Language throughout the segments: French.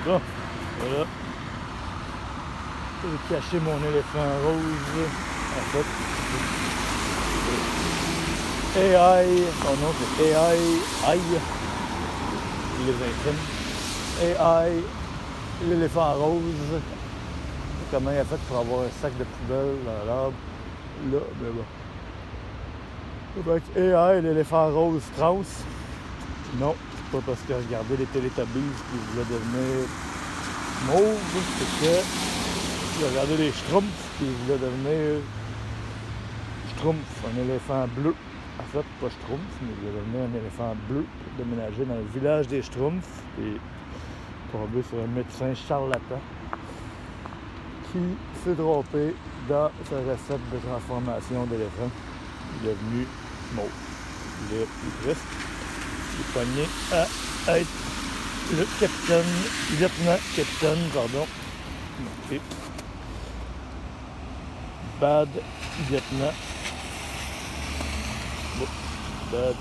Bon, voilà. J'ai caché mon éléphant rose. En fait, AI, son nom c'est AI, il les imprime. AI, l'éléphant rose. Comment il a fait pour avoir un sac de poubelle dans l'arbre? Là, mais bon. Avec AI, l'éléphant rose trans. Non, c'est pas parce que regardait les Teletubbies qu'il voulait devenir mauve, c'est que il a regardé les Schtroumpfs qu'il voulait devenir Schtroumpf, un éléphant bleu. En fait, pas Schtroumpf, mais il voulait devenir un éléphant bleu pour déménager dans le village des Schtroumpfs et tomber sur un médecin charlatan qui s'est trompé dans sa recette de transformation d'éléphant. Il est devenu mauve. Il est triste. Il est pogné à être le lieutenant-capitaine, pardon. Okay. Bad lieutenant. Bon. Bad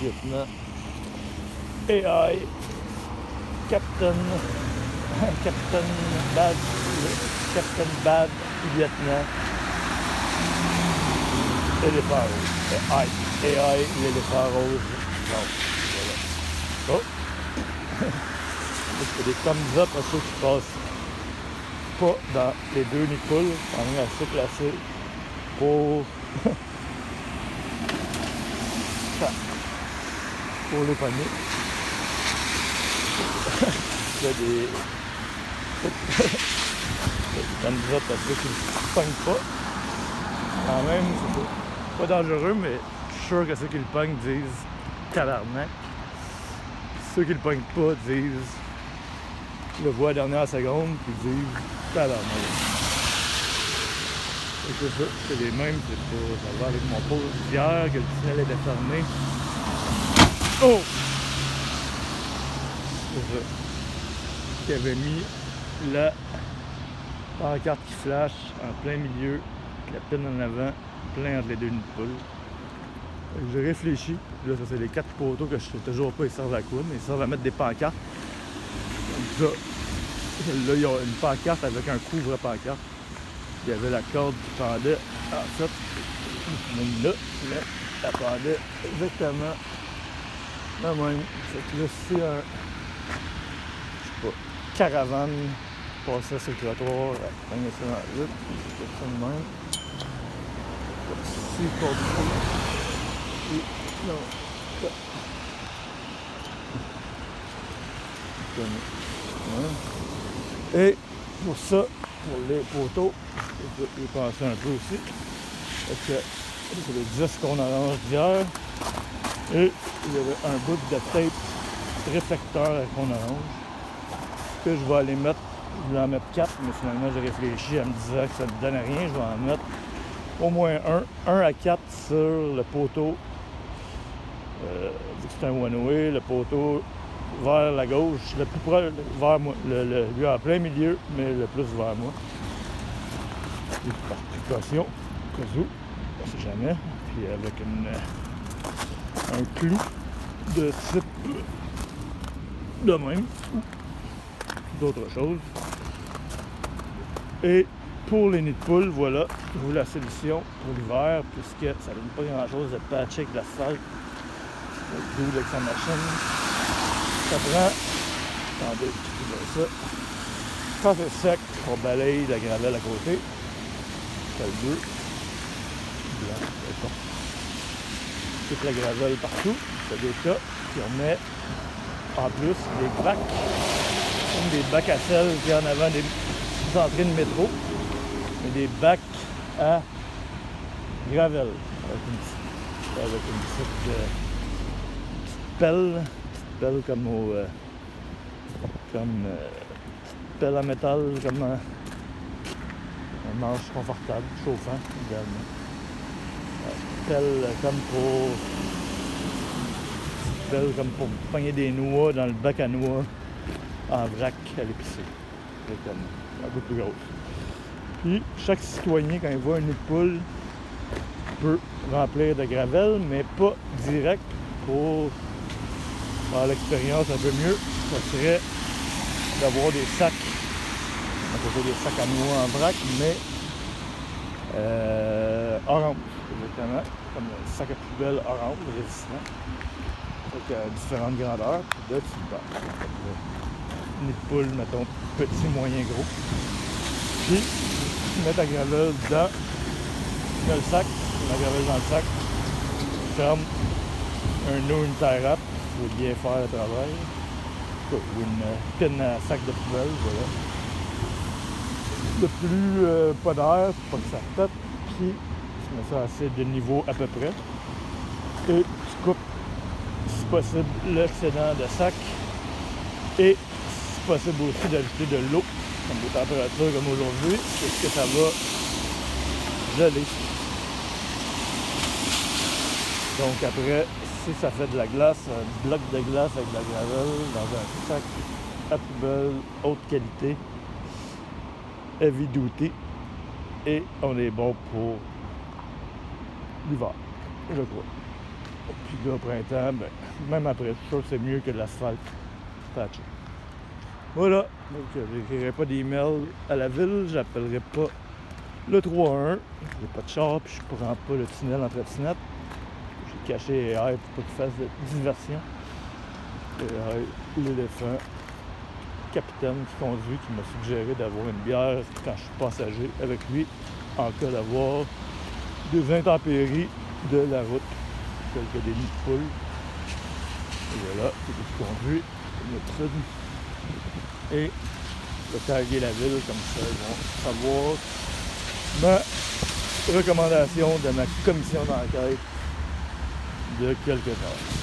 lieutenant. AI. Captain Bad lieutenant. Éléphant rose. AI, l'éléphant rose. Non, voilà. Oh! C'est des thumbs up à ceux qui passent pas dans les deux nids de poule. On est assez placé pour les pogner. Il y a des thumbs up à ceux qui ne pognent pas. Quand même, c'est pas dangereux, mais je suis sûr que ceux qui le pognent disent tabarnak. Ceux qui le pognent pas disent le voient à la dernière seconde puis disent tabarnak. Et c'est ça, c'est les mêmes, c'est pas. Ça va avec mon pause d'hier que le tunnel était fermé. Oh! C'est ça. Qui avait mis la pancarte qui flash en plein milieu, la pine en avant, plein entre les deux nids de poule. J'ai réfléchi, là ça c'est les 4 poteaux que je sais toujours pas ils servent à quoi, mais ils servent à mettre des pancartes. Comme ça, là il y a une pancarte avec un couvre-pancarte. Il y avait la corde qui pendait, en fait, même là, elle pendait exactement la même. Fait que là c'est un, je sais pas, caravane passait sur le trottoir, prenait ça dans la route, c'est ça de même. Ici, corde non. Et pour ça, pour les poteaux, je vais passer un peu aussi. Parce que c'est le disque qu'on arrange d'hier. Et il y avait un bout de tape réflecteur qu'on arrange. Que je vais aller mettre, je voulais en mettre 4, mais finalement j'ai réfléchi en me disant que ça ne me donnait rien. Je vais en mettre au moins un à 4 sur le poteau. C'est un one-way, le poteau vers la gauche, le plus proche vers moi, lui en plein milieu, mais le plus vers moi. Et par précaution, au cas où, on ne sait jamais. Puis avec un clou de type de même, ou d'autres choses. Et pour les nids de poule, voilà, je trouve la solution pour l'hiver, puisque ça ne donne pas grand-chose de patcher avec de l'asphalte. D'où avec sa machine. Ça prend. Attendez, je vais ça. Quand c'est sec, on balaye la gravelle à côté. C'est le bleu. Blanc, d'accord. Toute la gravelle partout. C'est des tas. Puis on met en plus des bacs. Comme des bacs à sel qui en avant des entrées de métro. Mais des bacs à gravelle. Avec une petite pelle comme pelle à métal, comme un manche confortable, chauffant, idéalement. Pelle comme pour pogner des noix dans le bac à noix en vrac à l'épicerie. C'est comme un peu plus grosse. Puis chaque citoyen, quand il voit un nid de poule, peut remplir de gravelle, mais pas direct pour avoir l'expérience un peu mieux. Ça serait d'avoir des sacs. On peut faire des sacs à noix en vrac, mais orange, exactement. Comme un sac à poubelle orange, résistant. Donc à différentes grandeurs. Puis là, tu le nid de poule, mettons, petit, moyen, gros. Puis, tu mets ta gravelle dedans, tu mets le sac, la gravelle dans le sac, tu fermes un nœud, une tie wrap, il faut bien faire le travail. Ou une pine à sac de poubelle, voilà. Le plus pas d'air, pour pas que ça pète, puis tu mets ça assez de niveau à peu près. Et tu coupes, si possible, l'excédent de sac. Et si possible aussi d'ajouter de l'eau, comme des températures comme aujourd'hui, parce que ça va geler. Donc après, si ça fait de la glace, un bloc de glace avec de la gravelle dans un sac à poubelle, haute qualité, heavy duty, et on est bon pour l'hiver, je crois. Puis là, au printemps, ben, même après, je trouve que c'est mieux que de l'asphalte patché. Voilà, donc je n'écrirai pas d'email à la ville, j'appellerai pas le 311, j'ai pas de char, puis je prends pas le tunnel en trottinette. J'ai caché AI pour pas qu'il fasse de diversion. AI, l'éléphant, capitaine qui conduit, qui m'a suggéré d'avoir une bière quand je suis passager avec lui, en cas d'avoir des intempéries de la route, telles que des nids de poules. Et voilà, c'est ce que je conduis, comme d'habitude. Et je vais taguer la ville, comme ça ils vont savoir ma recommandation de ma commission d'enquête de quelques heures.